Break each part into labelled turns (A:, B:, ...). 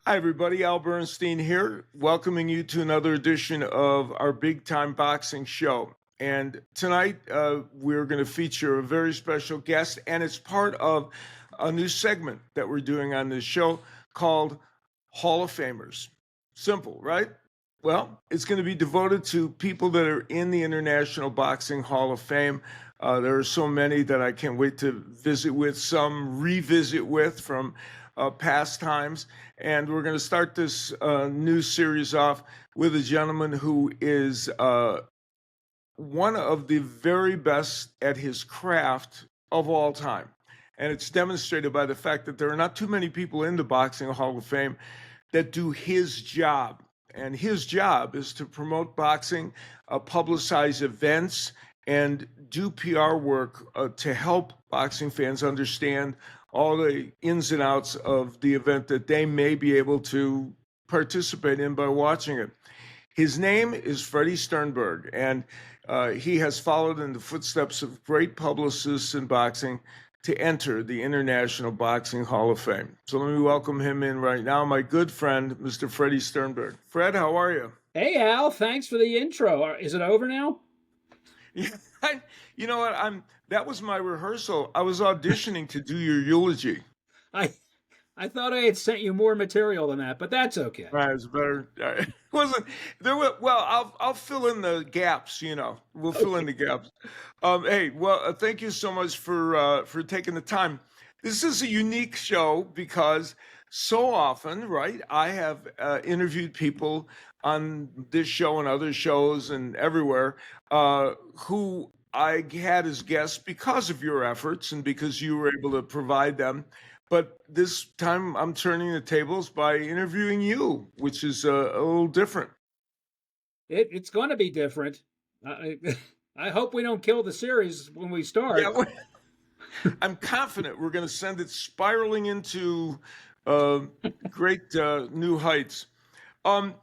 A: Hi, everybody. Al Bernstein here, welcoming you to another edition of our Big Time Boxing Show. And tonight, we're going to feature a very special guest, and it's part of a new segment that we're doing on this show called Hall of Famers. Simple, right? Well, it's going to be devoted to people that are in the International Boxing Hall of Fame. There are so many that I can't wait to visit with, some revisit with from past times. And we're going to start this new series off with a gentleman who is one of the very best at his craft of all time. And it's demonstrated by the fact that there are not too many people in the Boxing Hall of Fame that do his job. And his job is to promote boxing, publicize events, and do PR work to help boxing fans understand all the ins and outs of the event that they may be able to participate in by watching it. His name is Freddy Sternburg, and he has followed in the footsteps of great publicists in boxing to enter the International Boxing Hall of Fame. So let me welcome him in right now, my good friend, Mr. Freddy Sternburg. Fred, how are you?
B: Hey, Al, thanks for the intro. Is it over now?
A: Yeah, you know what? That was my rehearsal. I was auditioning to do your eulogy.
B: I I thought I had sent you more material than that, but that's okay.
A: Right, it's better. It wasn't there? Well, I'll fill in the gaps. We'll fill in the gaps. Hey, well, thank you so much for taking the time. This is a unique show because so often, right? I have interviewed people on this show and other shows and everywhere who I had as guests because of your efforts and because you were able to provide them. But this time I'm turning the tables by interviewing you, which is a little different.
B: It's going to be different. I, I hope we don't kill the series when we start.
A: Yeah, I'm confident we're going to send it spiraling into great new heights. Um,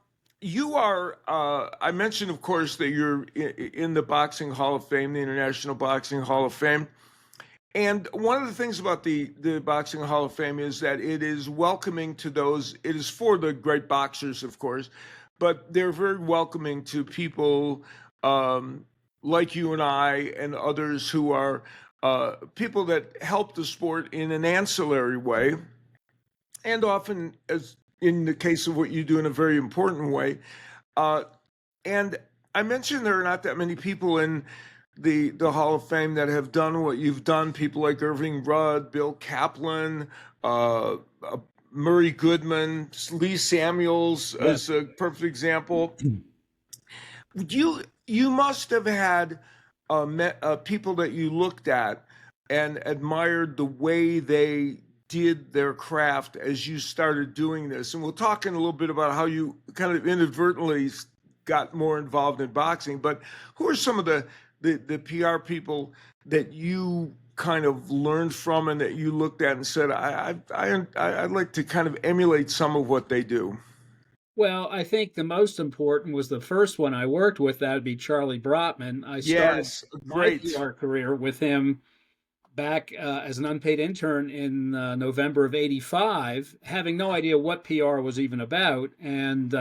A: you are, I mentioned, of course, that you're in the Boxing Hall of Fame, the International Boxing Hall of Fame. And one of the things about the Boxing Hall of Fame is that it is welcoming to those, it is for the great boxers, of course, but they're very welcoming to people like you and I and others who are people that help the sport in an ancillary way, and often, as in the case of what you do, in a very important way. Uh, and I mentioned there are not that many people in the Hall of Fame that have done what you've done. People like Irving Rudd, Bill Kaplan, Murray Goodman, Lee Samuels
B: Yeah.
A: as a perfect example. You must have had people that you looked at and admired the way they did their craft as you started doing this. And we'll talk in a little bit about how you kind of inadvertently got more involved in boxing. But who are some of the PR people that you kind of learned from and that you looked at and said, I'd like to kind of emulate some of what they do?
B: Well, I think the most important was the first one I worked with. That would be Charlie Brotman. I started
A: Yes,
B: my
A: great.
B: PR career with him back as an unpaid intern in November of '85, having no idea what PR was even about. And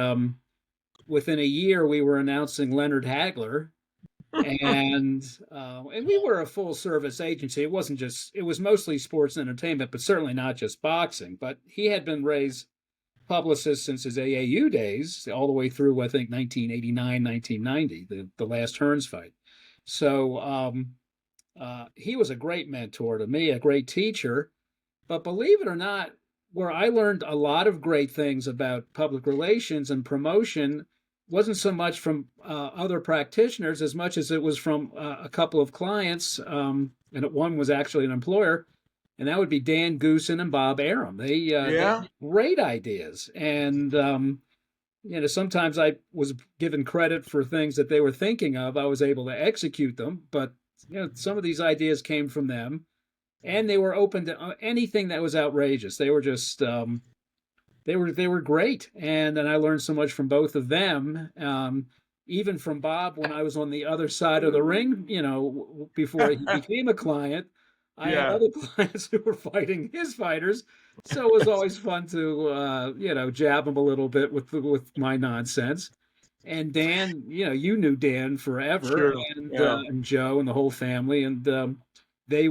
B: within a year, we were announcing Leonard Hagler, and we were a full service agency. It was mostly sports and entertainment, but certainly not just boxing. But he had been Ray's publicist since his AAU days, all the way through, I think, 1989, 1990, the last Hearns fight. So he was a great mentor to me, a great teacher. But believe it or not, where I learned a lot of great things about public relations and promotion wasn't so much from other practitioners as much as it was from a couple of clients, and one was actually an employer, and that would be Dan Goossen and Bob Arum. They
A: Yeah.
B: had great ideas, and sometimes I was given credit for things that they were thinking of. I was able to execute them, but some of these ideas came from them, and they were open to anything that was outrageous. They were just they were great, and then I learned so much from both of them. Even from Bob when I was on the other side of the ring, before he became a client, I had
A: Yeah.
B: other clients who were fighting his fighters, So it was always fun to jab him a little bit with my nonsense. And Dan, you knew Dan forever,
A: Sure. Yeah.
B: and Joe and the whole family, and he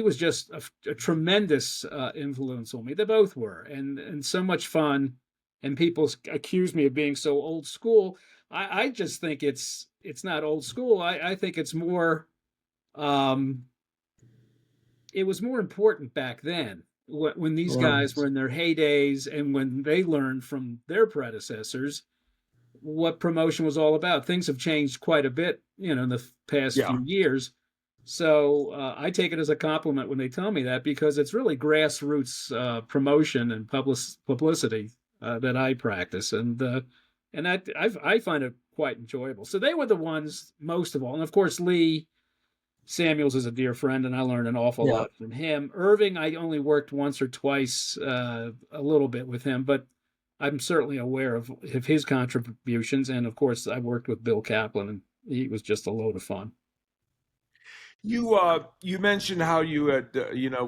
B: was just a tremendous influence on me. They both were, and so much fun. And people accuse me of being so old school. I just think it's not old school. I think it's more. Um, it was more important back then when these
A: Well,
B: guys were in their heydays and when they learned from their predecessors what promotion was all about. Things have changed quite a bit, in the past
A: yeah.
B: few years. So I take it as a compliment when they tell me that, because it's really grassroots promotion and publicity that I practice, and I find it quite enjoyable. So they were the ones most of all, and of course Lee Samuels is a dear friend, and I learned an awful
A: Yeah.
B: lot from him. Irving, I only worked once or twice, a little bit with him, but I'm certainly aware of his contributions. And of course, I worked with Bill Kaplan, and he was just a load of fun.
A: You mentioned how you had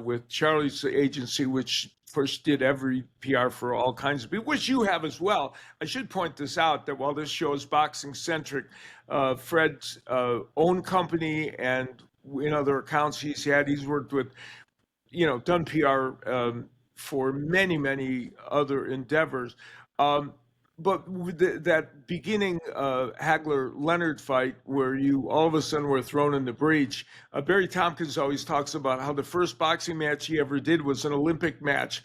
A: with Charlie's agency, which first did every PR for all kinds of people, which you have as well. I should point this out that while this show is boxing centric, Fred's own company and in other accounts he's worked with, done PR for many, many other endeavors. Um, but with that beginning Hagler Leonard fight, where you all of a sudden were thrown in the breach, Barry Tompkins always talks about how the first boxing match he ever did was an Olympic match.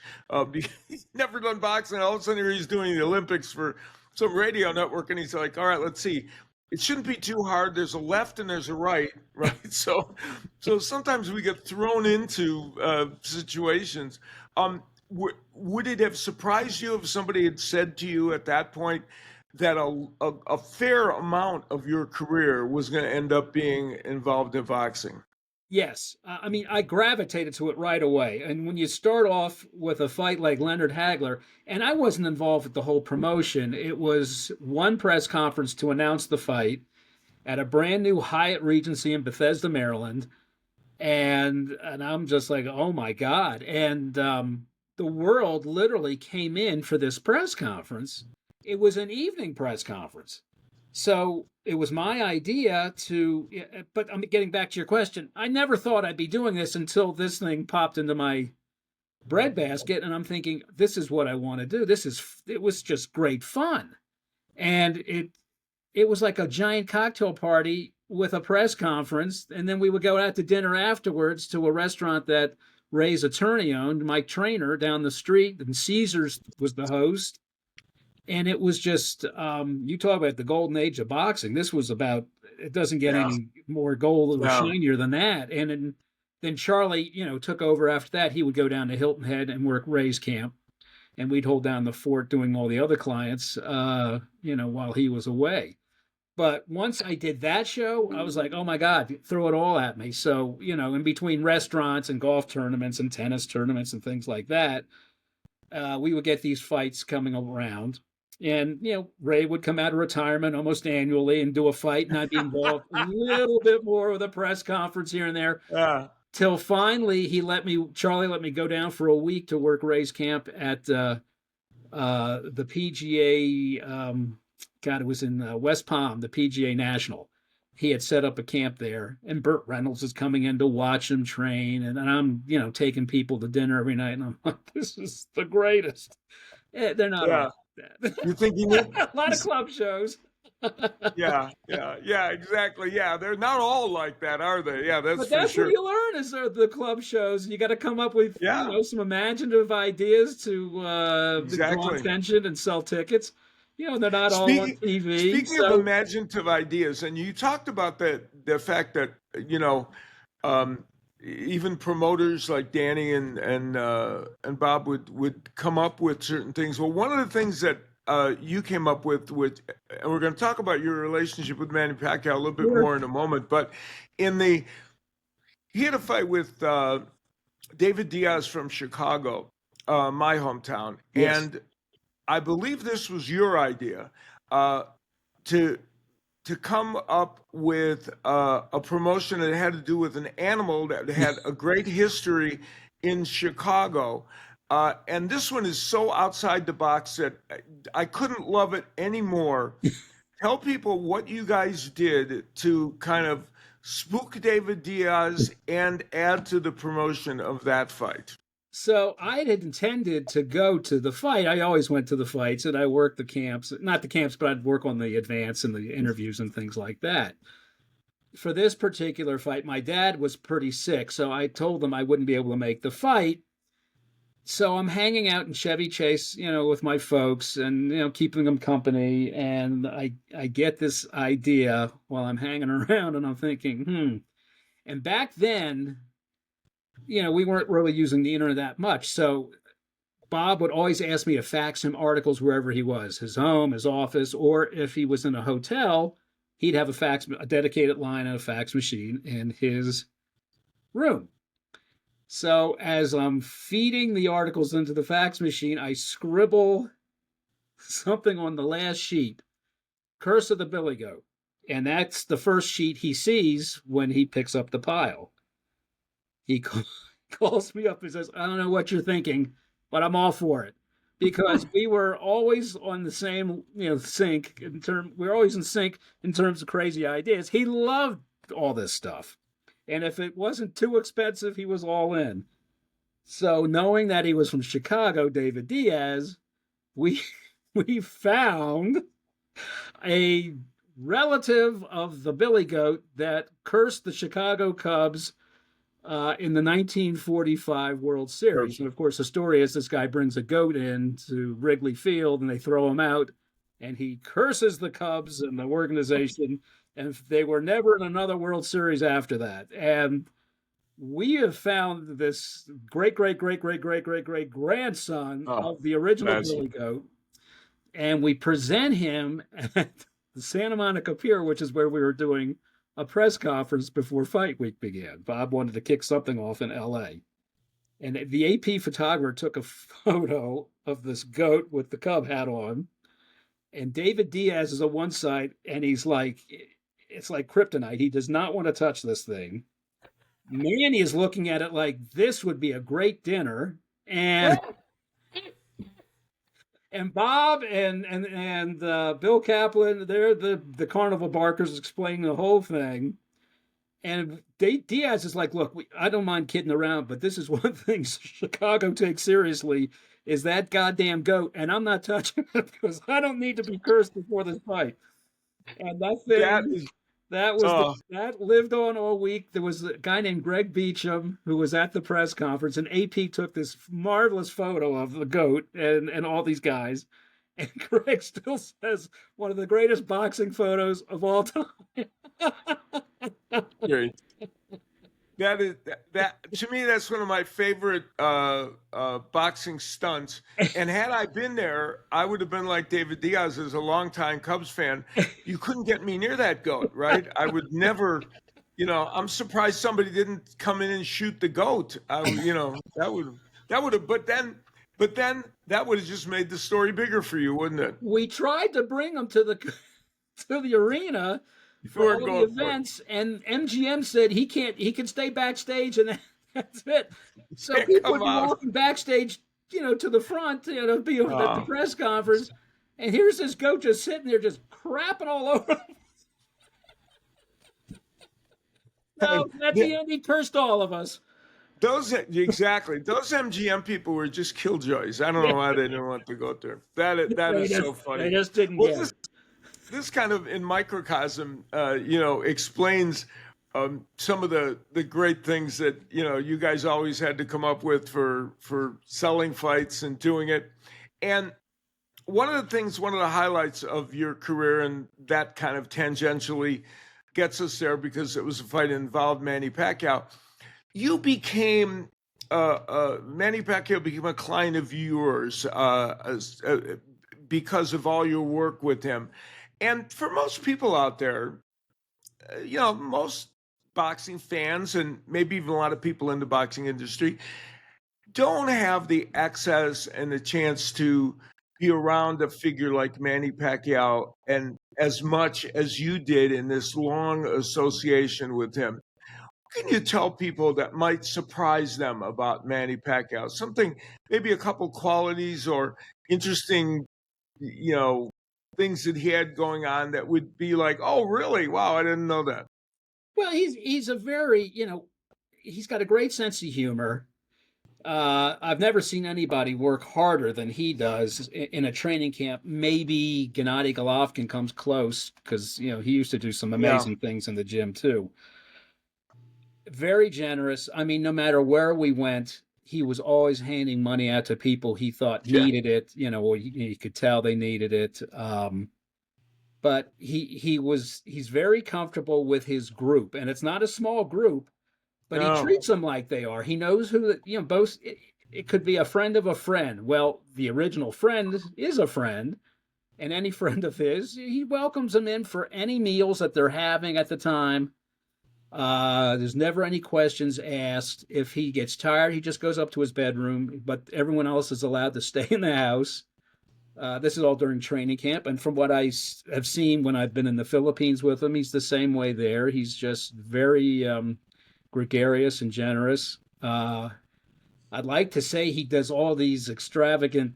A: He's never done boxing. All of a sudden, he's doing the Olympics for some radio network, and he's like, "All right, let's see. It shouldn't be too hard. There's a left and there's a right, right? So sometimes we get thrown into situations. Would it have surprised you if somebody had said to you at that point that a fair amount of your career was going to end up being involved in boxing?
B: Yes, I mean, I gravitated to it right away. And when you start off with a fight like Leonard Hagler, and I wasn't involved with the whole promotion, it was one press conference to announce the fight at a brand new Hyatt Regency in Bethesda, Maryland. And I'm just like, oh my God. And the world literally came in for this press conference. It was an evening press conference. So it was my idea to, but I'm getting back to your question. I never thought I'd be doing this until this thing popped into my breadbasket, and I'm thinking, this is what I want to do. It was just great fun. And it was like a giant cocktail party with a press conference. And then we would go out to dinner afterwards to a restaurant that Ray's attorney owned, Mike Trainer, down the street, and Caesars was the host. And it was just, you talk about the golden age of boxing. This was about, it doesn't get
A: Yeah.
B: any more gold or
A: Yeah.
B: shinier than that. Then Charlie, took over after that. He would go down to Hilton Head and work Ray's camp, and we'd hold down the fort doing all the other clients, while he was away. But once I did that show, I was like, oh my God, throw it all at me. So, in between restaurants and golf tournaments and tennis tournaments and things like that, we would get these fights coming around. And, Ray would come out of retirement almost annually and do a fight, and I'd be involved a little bit more with a press conference here and there.
A: Yeah.
B: Till finally Charlie let me go down for a week to work Ray's camp at the PGA. God, it was in West Palm, the PGA National. He had set up a camp there, and Burt Reynolds is coming in to watch him train, and I'm, taking people to dinner every night, and I'm like, this is the greatest. They're not
A: Yeah.
B: all like that.
A: You think you need?
B: A lot of club shows.
A: Yeah, exactly. Yeah, they're not all like that, are they? Yeah, that's
B: But
A: for
B: that's what
A: sure.
B: you learn is the club shows. You got to come up with
A: Yeah,
B: some imaginative ideas to draw
A: exactly.
B: attention and sell tickets. They're not all on
A: Speaking
B: TV.
A: speaking of
B: So
A: imaginative ideas, and you talked about the fact that um, even promoters like Danny and Bob would come up with certain things. Well, one of the things that you came up with, and we're going to talk about your relationship with Manny Pacquiao a little bit
B: sure.
A: more in a moment, but he had a fight with David Diaz from Chicago, my hometown,
B: Yes.
A: and I believe this was your idea uh, to come up with a promotion that had to do with an animal that had a great history in Chicago. And this one is so outside the box that I couldn't love it anymore. Tell people what you guys did to kind of spook David Diaz and add to the promotion of that fight.
B: So I had intended to go to the fight. I always went to the fights and I worked the camps, not the camps, but I'd work on the advance and the interviews and things like that. For this particular fight, my dad was pretty sick, so I told him I wouldn't be able to make the fight. So I'm hanging out in Chevy Chase, with my folks and, keeping them company. And I get this idea while I'm hanging around and I'm thinking, And back then, we weren't really using the internet that much. So Bob would always ask me to fax him articles wherever he was, his home, his office, or if he was in a hotel, he'd have a dedicated line and a fax machine in his room. So as I'm feeding the articles into the fax machine, I scribble something on the last sheet, Curse of the Billy Goat. And that's the first sheet he sees when he picks up the pile. He calls me up and says, I don't know what you're thinking, but I'm all for it. Because we were always on the same, sync we're always in sync in terms of crazy ideas. He loved all this stuff. And if it wasn't too expensive, he was all in. So knowing that he was from Chicago, David Diaz, we found a relative of the Billy Goat that cursed the Chicago Cubs in the 1945 World Series. And of course, the story is this guy brings a goat in to Wrigley Field and they throw him out and he curses the Cubs and the organization. And they were never in another World Series after that. And we have found this great grandson of the original Billy Goat. And we present him at the Santa Monica Pier, which is where we were doing a press conference before fight week began. Bob wanted to kick something off in LA. And the AP photographer took a photo of this goat with the Cub hat on. And David Diaz is on one side, and he's like, it's like kryptonite. He does not want to touch this thing. Manny is looking at it like this would be a great dinner. And Bob and Bill Kaplan, they're the carnival barkers explaining the whole thing. And Diaz is like, look, I don't mind kidding around, but this is one thing Chicago takes seriously is that goddamn goat. And I'm not touching it because I don't need to be cursed before this fight. And that thing, that lived on all week. There was a guy named Greg Beecham who was at the press conference, and AP took this marvelous photo of the goat and all these guys. And Greg still says one of the greatest boxing photos of all time.
A: That to me, that's one of my favorite boxing stunts. And had I been there, I would have been like David Diaz as a longtime Cubs fan. You couldn't get me near that goat, right? I would never, I'm surprised somebody didn't come in and shoot the goat. That would have, but then that would have just made the story bigger for you, wouldn't it?
B: We tried to bring him to the arena for all the events, and MGM said he can stay backstage, and that's it. So people would be walking backstage, to the front, be at the press conference, and here's this goat just sitting there, just crapping all over. No, at the end, he cursed all of us.
A: Those MGM people were just killjoys. I don't know why they didn't want to go there. That is so funny.
B: They just didn't get it.
A: This kind of in microcosm, explains some of the great things that, you guys always had to come up with for selling fights and doing it. And one of the highlights of your career, and that kind of tangentially gets us there because it was a fight that involved Manny Pacquiao. You became Manny Pacquiao became a client of yours because of all your work with him. And for most people out there, most boxing fans and maybe even a lot of people in the boxing industry don't have the access and the chance to be around a figure like Manny Pacquiao and as much as you did in this long association with him. can you tell people that might surprise them about Manny Pacquiao? Something, maybe a couple qualities or interesting, you know, things that he had going on that would be like, oh, really? Wow, I didn't know that.
B: Well, he's a very, he's got a great sense of humor. I've never seen anybody work harder than he does in a training camp. Maybe Gennady Golovkin comes close because he used to do some
A: Yeah.
B: amazing things in the gym too. Very generous. I mean, no matter where we went, he was always handing money out to people he thought
A: Yeah.
B: needed it. Or you could tell they needed it. But he's very comfortable with his group, and it's not a small group. But he
A: No.
B: treats them like they are. He knows who, both. It could be a friend of a friend. Well, the original friend is a friend, and any friend of his, he welcomes them in for any meals that they're having at the time. There's never any questions asked. If he gets tired, he just goes up to his bedroom, but everyone else is allowed to stay in the house. This is all during training camp, and from what I have seen when I've been in the Philippines with him, he's the same way there. He's just very gregarious and generous. I'd like to say he does all these extravagant,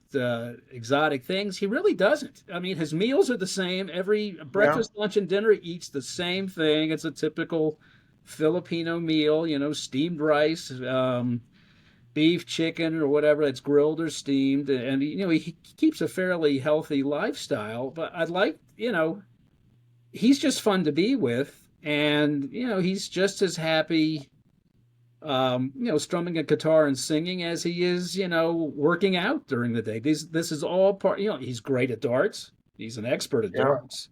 B: exotic things. He really doesn't. I mean, his meals are the same. Every breakfast, lunch, and dinner, he eats the same thing. It's a typical Filipino meal, steamed rice, beef, chicken, or whatever that's grilled or steamed. And, he keeps a fairly healthy lifestyle. But he's just fun to be with. And, he's just as happy strumming a guitar and singing as he is, working out during the day. This is all part, he's great at darts. He's an expert at darts.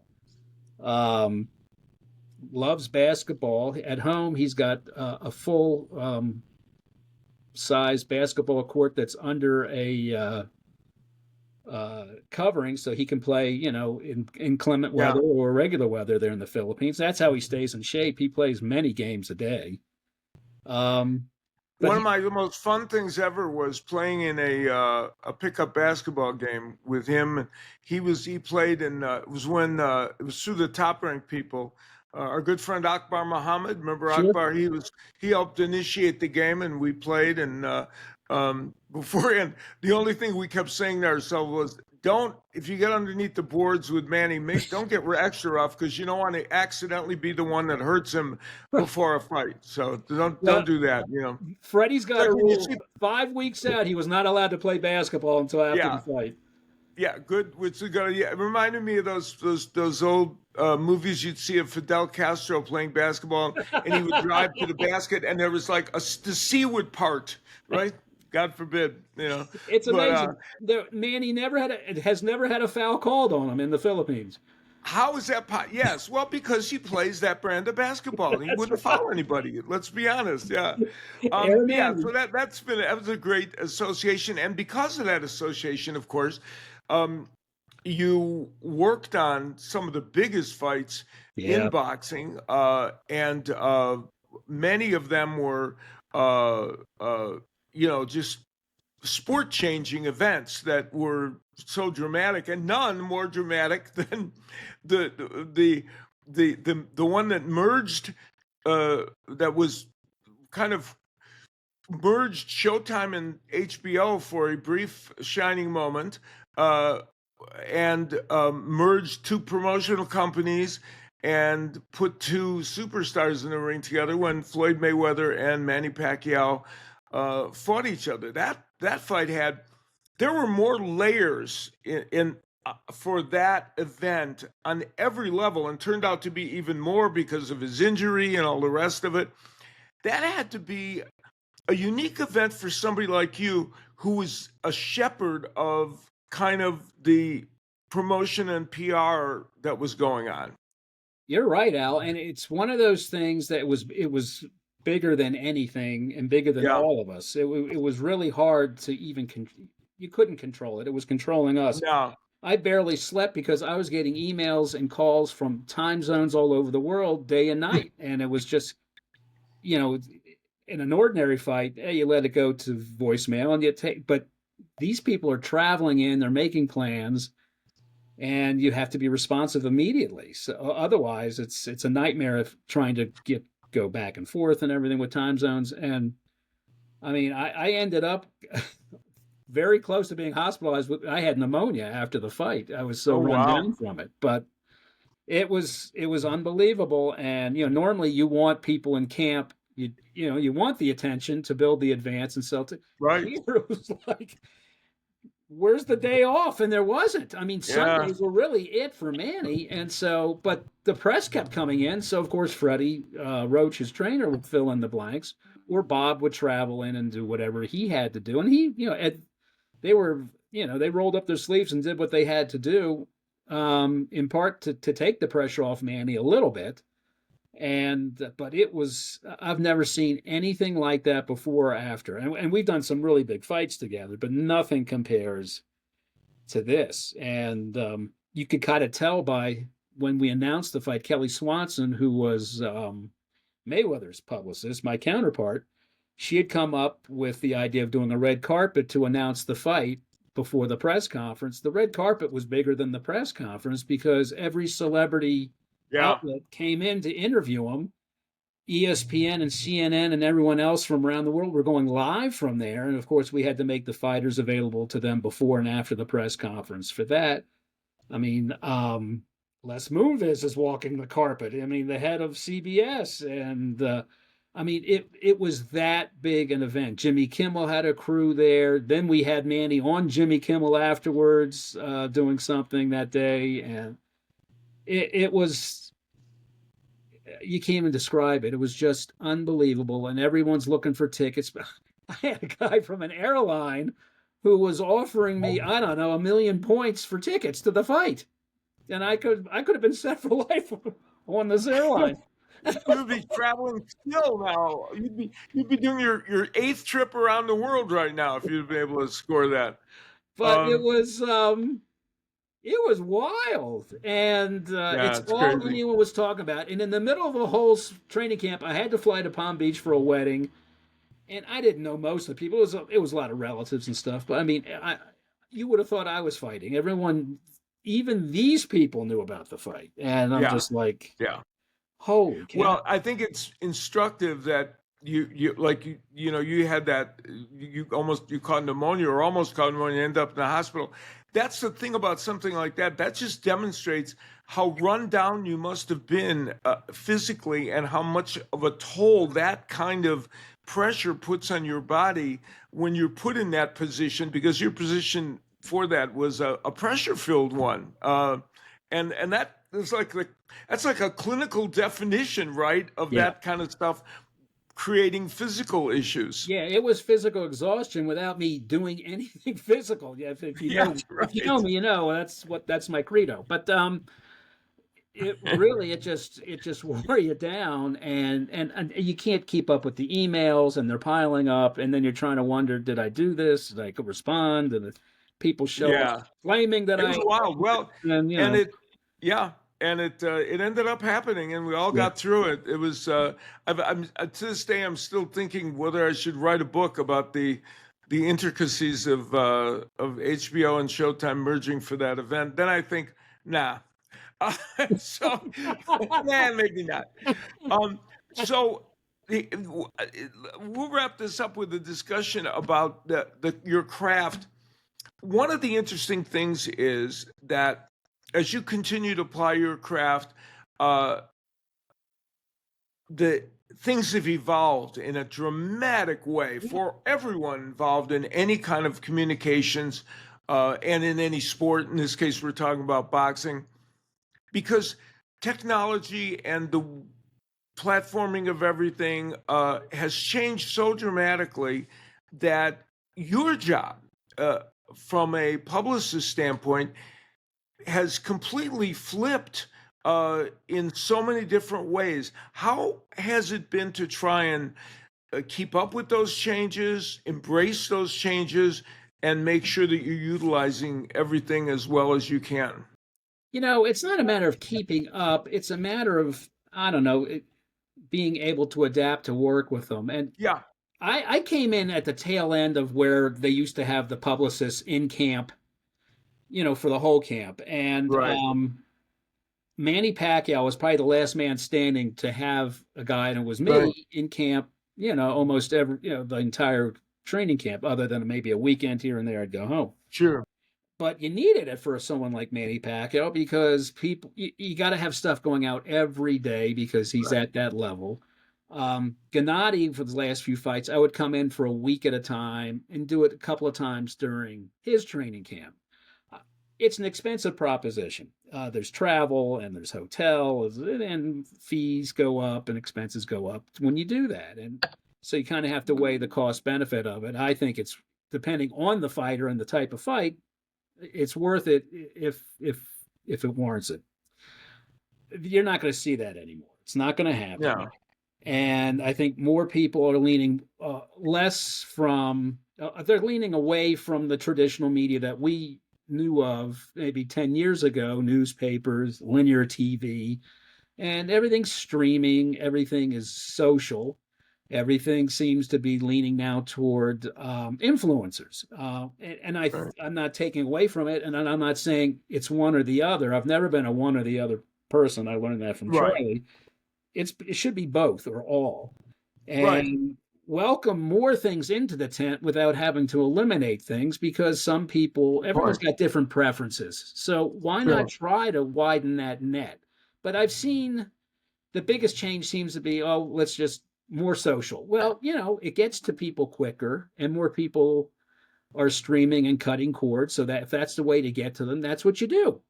B: Loves basketball. At home, he's got a full size basketball court that's under a covering, so he can play, in inclement weather or regular weather there in the Philippines. That's how he stays in shape. He plays many games a day.
A: One of my most fun things ever was playing in a pickup basketball game with him. He played in it was when it was through the top ranked people. Our good friend Akbar Muhammad, remember Akbar? He helped initiate the game, and we played. And beforehand, the only thing we kept saying to ourselves was, if you get underneath the boards with Manny, don't get extra rough, because you don't want to accidentally be the one that hurts him before a fight. So don't do that.
B: Fredd's got a rule. 5 weeks out, he was not allowed to play basketball until after the fight.
A: Yeah, good. It reminded me of those old movies you'd see of Fidel Castro playing basketball, and he would drive to the basket, and there was like the sea would part, right? God forbid,
B: It's amazing. Manny has never had a foul called on him in the Philippines.
A: How is that? Yes, well, because he plays that brand of basketball. He wouldn't foul anybody. Let's be honest. Yeah, So that was a great association, and because of that association, of course, you worked on some of the biggest fights in boxing, and many of them were, just sport-changing events that were so dramatic, and none more dramatic than the one that merged, that was kind of merged Showtime and HBO for a brief shining moment, and merged two promotional companies and put two superstars in the ring together when Floyd Mayweather and Manny Pacquiao fought each other. That fight there were more layers in for that event on every level, and turned out to be even more because of his injury and all the rest of it. That had to be a unique event for somebody like you, who was a shepherd of kind of the promotion and PR that was going on.
B: You're right, Al, and it's one of those things that it was bigger than anything and bigger than all of us. It was really hard to even you couldn't control it. It was controlling us.
A: No.
B: I barely slept because I was getting emails and calls from time zones all over the world day and night, and it was just, in an ordinary fight, you let it go to voicemail and but these people are traveling in, they're making plans, and you have to be responsive immediately. So otherwise, it's a nightmare of trying to get go back and forth and everything with time zones. And I mean, I ended up very close to being hospitalized. I had pneumonia after the fight. I was so
A: Oh
B: run
A: wow.
B: down from it, but it was unbelievable. And normally you want people in camp. You want the attention to build the advance and sell.
A: Right.
B: Here it was like, where's the day off? And there wasn't. I mean,
A: Yeah.
B: Sundays were really it for Manny. And so, but the press kept coming in. So, of course, Freddy Roach, his trainer, would fill in the blanks, or Bob would travel in and do whatever he had to do. And they were, they rolled up their sleeves and did what they had to do, in part to take the pressure off Manny a little bit. But I've never seen anything like that before or after. And we've done some really big fights together, but nothing compares to this. And you could kind of tell by when we announced the fight, Kelly Swanson, who was Mayweather's publicist, my counterpart, she had come up with the idea of doing a red carpet to announce the fight before the press conference. The red carpet was bigger than the press conference because every celebrity
A: Yeah.
B: outlet came in to interview him. ESPN and CNN and everyone else from around the world were going live from there. And of course, we had to make the fighters available to them before and after the press conference for that. I mean, Les Moonves is walking the carpet. I mean, the head of CBS. And I mean, it was that big an event. Jimmy Kimmel had a crew there. Then we had Manny on Jimmy Kimmel afterwards, doing something that day. And it was, you can't even describe it. It was just unbelievable. And everyone's looking for tickets. I had a guy from an airline who was offering me, I don't know, 1,000,000 points for tickets to the fight. And I could have been set for life on this airline.
A: You'd be traveling still now. You'd be doing your eighth trip around the world right now if you'd been able to score that.
B: But it was wild, and
A: Yeah,
B: it's
A: it's
B: all
A: crazy.
B: anyone was talking about. And in the middle of the whole training camp, I had to fly to Palm Beach for a wedding, and I didn't know most of the people. It was a lot of relatives and stuff. But I mean, you would have thought I was fighting. Everyone, even these people, knew about the fight, and I'm
A: Yeah,
B: just like,
A: yeah.
B: holy cow!
A: Well, I think it's instructive that you like you had that you caught pneumonia or almost caught pneumonia, end up in the hospital. That's the thing about something like that. That just demonstrates how run down you must have been physically, and how much of a toll that kind of pressure puts on your body when you're put in that position, because your position for that was a pressure-filled one, and that is that's like a clinical definition, right, of
B: Yeah.
A: that kind of stuff creating physical issues.
B: Yeah, it was physical exhaustion without me doing anything physical. Yeah, if you
A: Yeah,
B: know if you know
A: right.
B: me, that's my credo. But it really it just wore you down, and you can't keep up with the emails, and they're piling up, and then you're trying to wonder, did I do this? Did I respond? And people show up
A: Yeah,
B: claiming that
A: it
B: I,
A: was wild. Well,
B: and
A: and yeah, and it ended up happening, and we all
B: yeah.
A: got through it. It was to this day I'm still thinking whether I should write a book about the intricacies of HBO and Showtime merging for that event. Then I think, nah. So, nah, maybe not. Um, so we'll wrap this up with a discussion about your craft. One of the interesting things is that as you continue to apply your craft, uh, the things have evolved in a dramatic way for everyone involved in any kind of communications, and in any sport. In this case, we're talking about boxing, because technology and the platforming of everything has changed so dramatically that your job, from a publicist standpoint, has completely flipped in so many different ways. How has it been to try and keep up with those changes, embrace those changes, and make sure that you're utilizing everything as well as you can?
B: It's not a matter of keeping up. It's a matter of, I don't know, being able to adapt to work with them. And
A: Yeah,
B: I came in at the tail end of where they used to have the publicists in camp, for the whole camp. And
A: right.
B: Manny Pacquiao was probably the last man standing to have a guy, and it was
A: Right.
B: me in camp, almost every, the entire training camp, other than maybe a weekend here and there, I'd go home.
A: Sure.
B: But you needed it for someone like Manny Pacquiao because you got to have stuff going out every day because he's
A: Right.
B: at that level. Gennady, for the last few fights, I would come in for a week at a time and do it a couple of times during his training camp. Uh, It's an expensive proposition. There's travel and there's hotels and fees go up and expenses go up when you do that. And so you kind of have to weigh the cost benefit of it. I think it's depending on the fighter and the type of fight, it's worth it if it warrants it. You're not going to see that anymore. It's not going to happen.
A: Yeah.
B: And I think more people are leaning less from they're leaning away from the traditional media that we knew of maybe 10 years ago, newspapers, linear TV, and everything's streaming, everything is social. Everything seems to be leaning now toward influencers, and
A: Right.
B: I'm not taking away from it, and I'm not saying it's one or the other. I've never been a one or the other person. I learned that from
A: Right.
B: Charlie. It should be both or all,
A: Right.
B: and welcome more things into the tent without having to eliminate things because
A: Of
B: everyone's
A: course.
B: got different preferences. So why not
A: Sure.
B: try to widen that net? But I've seen the biggest change seems to be, oh, let's just more social. Well, it gets to people quicker and more people are streaming and cutting cords. So that if that's the way to get to them, that's what you do.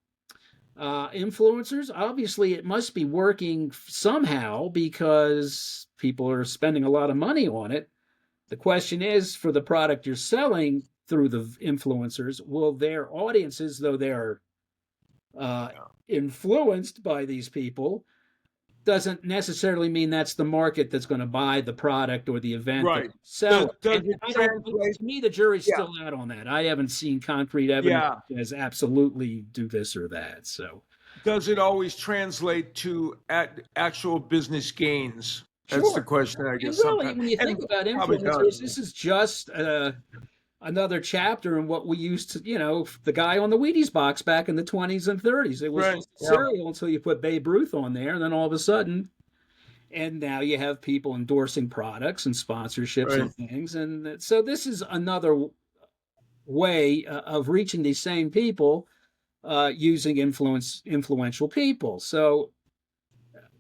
B: Influencers, obviously, it must be working somehow because people are spending a lot of money on it. The question is for the product you're selling through the influencers, will their audiences, though they're uh,
A: Yeah.
B: influenced by these people, doesn't necessarily mean that's the market that's going to buy the product or the event that
A: Right.
B: you sell.
A: Does
B: And
A: it
B: I don't.
A: translate?
B: To me, the jury's
A: Yeah.
B: still out on that. I haven't seen concrete evidence
A: Yeah.
B: that says absolutely do this or that. So
A: Does it always translate to actual business gains? That's the
B: sure.
A: question, I
B: And
A: guess,
B: really,
A: sometimes.
B: when you think
A: And
B: about
A: probably does.
B: influencers, this is just another chapter in what we used to, the guy on the Wheaties box back in the 20s and 30s. It was
A: Right.
B: just a
A: Yeah.
B: cereal until you put Babe Ruth on there, and then all of a sudden, and now you have people endorsing products and sponsorships
A: Right.
B: and things. And so this is another way of reaching these same people using influential people. So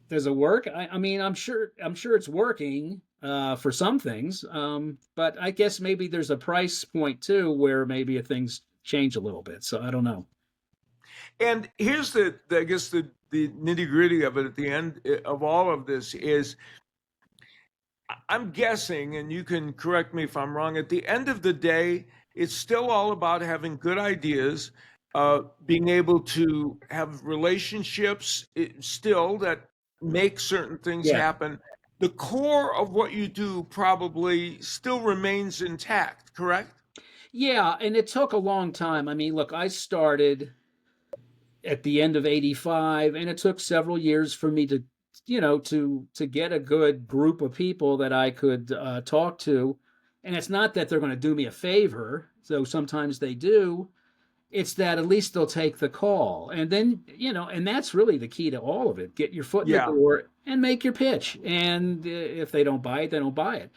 B: does it work? I mean, I'm sure it's working for some things, but I guess maybe there's a price point too where maybe things change a little bit. So I don't know.
A: And here's I guess the nitty gritty of it at the end of all of this is I'm guessing, and you can correct me if I'm wrong, at the end of the day, it's still all about having good ideas, being able to have relationships still that make certain things
B: Yeah.
A: happen. The core of what you do probably still remains intact, correct?
B: Yeah, and it took a long time. I mean, look, I started at the end of 85 and it took several years for me to to get a good group of people that I could talk to. And it's not that they're going to do me a favor, though sometimes they do. It's that at least they'll take the call. And then, and that's really the key to all of it. Get your foot in the
A: Yeah.
B: door and make your pitch. And if they don't buy it, they don't buy it.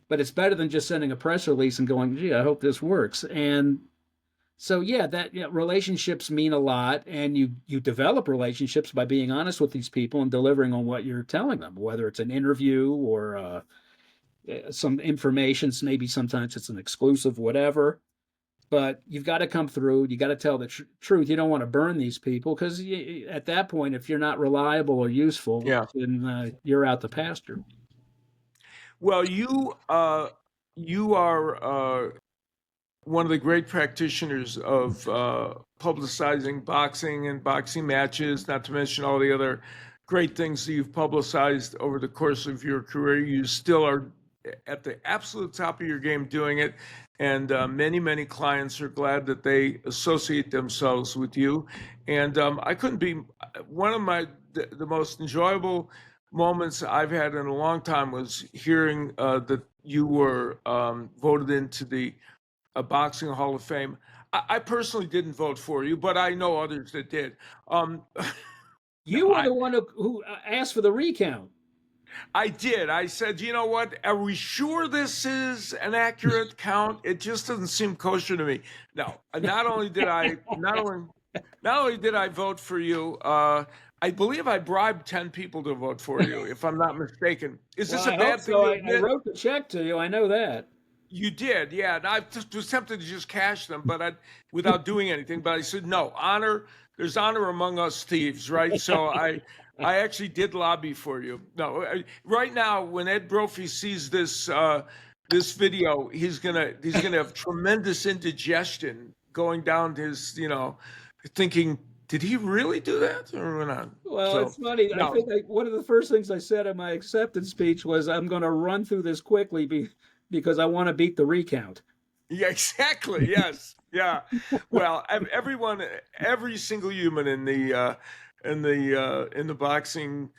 B: But it's better than just sending a press release and going, gee, I hope this works. And so yeah, relationships mean a lot, and you develop relationships by being honest with these people and delivering on what you're telling them, whether it's an interview or some information. Maybe sometimes it's an exclusive, whatever. But you've got to come through. You got to tell the truth. You don't want to burn these people because at that point, if you're not reliable or useful,
A: Yeah.
B: then you're out the pasture.
A: Well, you are one of the great practitioners of publicizing boxing and boxing matches, not to mention all the other great things that you've publicized over the course of your career. You still are at the absolute top of your game doing it. And many, many clients are glad that they associate themselves with you. And I couldn't be one of the most enjoyable moments I've had in a long time was hearing that you were voted into the Boxing Hall of Fame. I personally didn't vote for you, but I know others that did. Um, No,
B: You were the one who asked for the recount.
A: I did. I said, you know what? Are we sure this is an accurate count? It just doesn't seem kosher to me. No, not only did I vote for you, I believe I bribed 10 people to vote for you, if I'm not mistaken. Is
B: Well,
A: this a
B: I hope
A: bad thing
B: so.
A: to
B: I
A: admit?
B: wrote the check to you. I know that.
A: You did, yeah. And I just was tempted to just cash them, without doing anything. But I said, no, honor. There's honor among us thieves, right? So I actually did lobby for you. No, right now when Ed Brophy sees this video, he's gonna have tremendous indigestion going down his, thinking, did he really do that or not?
B: Well,
A: So
B: it's funny. I
A: no,
B: think one of the first things I said in my acceptance speech was, "I'm going to run through this quickly because I want to beat the recount."
A: yeah, exactly. Yes. Yeah. Well, every single human in the boxing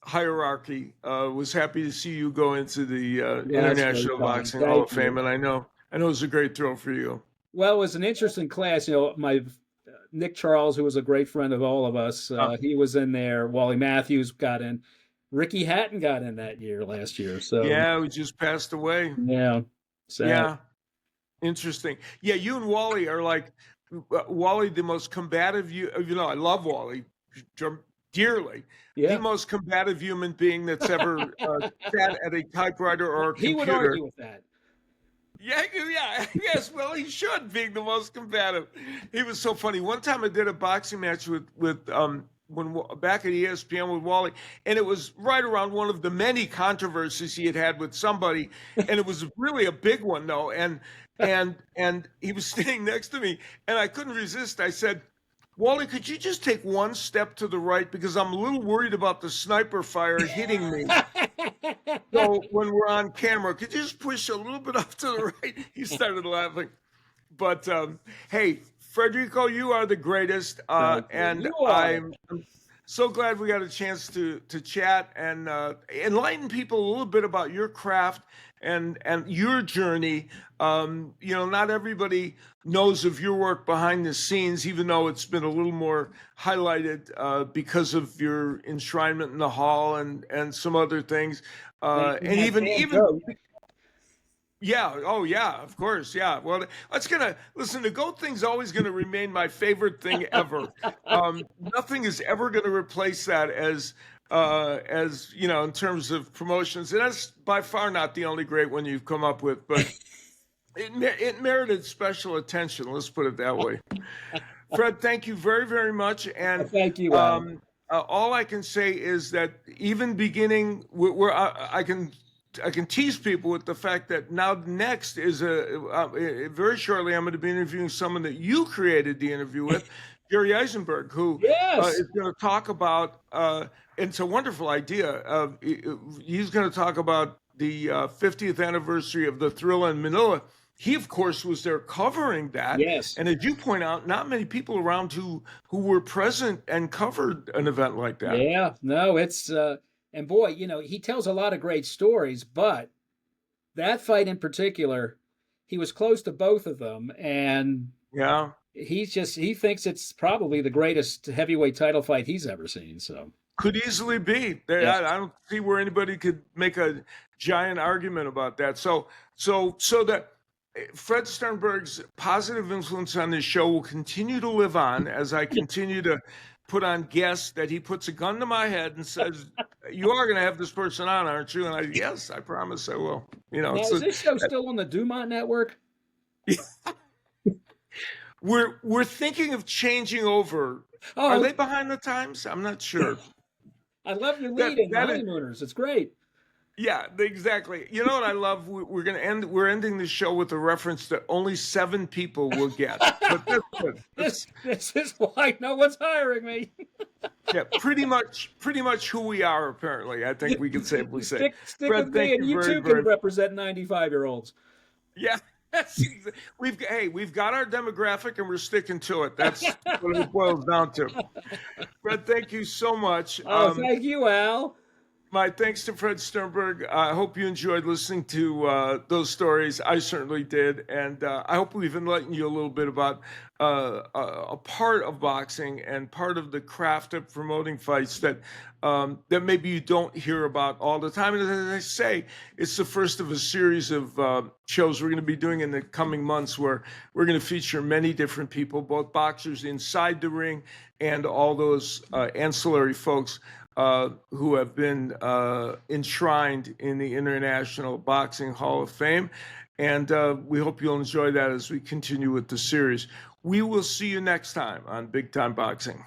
A: hierarchy was happy to see you go into the
B: Yeah, that's very
A: International
B: kind.
A: Boxing Hall
B: Thank
A: of Fame,
B: you.
A: and I know it was a great thrill for you.
B: Well, it was an interesting class. My Nick Charles, who was a great friend of all of us,
A: Uh,
B: he was in there. Wally Matthews got in. Ricky Hatton got in last year. So
A: yeah, we just passed away.
B: yeah, sad.
A: Yeah, interesting. Yeah, you and Wally are like Wally, the most combative. I love Wally dearly. The
B: Yeah,
A: most combative human being that's ever sat at a typewriter or a
B: he would
A: computer.
B: argue with that.
A: Yeah, yeah, yes. Well, he should, being the most combative. He was so funny. One time, I did a boxing match with when back at ESPN with Wally, and it was right around one of the many controversies he had with somebody, and it was really a big one though. And he was standing next to me, and I couldn't resist. I said, Wally, could you just take one step to the right because I'm a little worried about the sniper fire hitting me. So when we're on camera, could you just push a little bit off to the right? He started laughing. But hey, Frederico, you are the greatest,
B: Thank you.
A: and
B: You are.
A: I'm so glad we got a chance to chat and enlighten people a little bit about your craft and your journey. Not everybody knows of your work behind the scenes, even though it's been a little more highlighted because of your enshrinement in the hall and some other things.
B: Thank you,
A: And
B: my fan goat.
A: yeah, oh yeah, of course, yeah. Well, the goat thing's always gonna remain my favorite thing ever. Nothing is ever gonna replace that as in terms of promotions, and that's by far not the only great one you've come up with, but it merited special attention. Let's put it that way. Fred, thank you very, very much, and
B: Thank you, Al.
A: all I can say is that even beginning where I can tease people with the fact that now next is very shortly I'm going to be interviewing someone that you created the interview with, Jerry Eisenberg, who
B: Yes.
A: is going to talk about. It's a wonderful idea. He's going to talk about the 50th anniversary of the Thrilla in Manila. He, of course, was there covering that.
B: Yes.
A: And as you point out, not many people around who were present and covered an event like that.
B: Yeah. No, it's and boy, he tells a lot of great stories, but that fight in particular, he was close to both of them, and
A: Yeah.
B: he thinks it's probably the greatest heavyweight title fight he's ever seen. So
A: Could easily be.
B: yes.
A: I don't see where anybody could make a giant argument about that. So that Fred Sternberg's positive influence on this show will continue to live on as I continue to put on guests that he puts a gun to my head and says, "You are going to have this person on, aren't you?" And yes, I promise I will.
B: Now, is this show still on the Dumont Network?
A: We're thinking of changing over.
B: Oh,
A: Are they behind the times? I'm not sure.
B: I love your lead in
A: that is-
B: Honeymooners. It's great.
A: Yeah, exactly. You know what I love? We're ending the show with a reference that only 7 people will get. But that's good.
B: This is why no one's hiring me.
A: Yeah, pretty much who we are. Apparently, I think we can safely say.
B: Stick
A: Fred,
B: with me,
A: thank
B: and
A: you
B: you
A: very,
B: too
A: very
B: can represent 95-year-olds.
A: Yeah, we've got our demographic and we're sticking to it. That's what it boils down to. Fred, thank you so much.
B: Oh, thank you, Al.
A: My thanks to Fred Sternburg. I hope you enjoyed listening to those stories. I certainly did. And I hope we've enlightened you a little bit about a part of boxing and part of the craft of promoting fights that maybe you don't hear about all the time. And as I say, it's the first of a series of shows we're going to be doing in the coming months where we're going to feature many different people, both boxers inside the ring and all those ancillary folks who have been enshrined in the International Boxing Hall of Fame. And we hope you'll enjoy that as we continue with the series. We will see you next time on Big Time Boxing.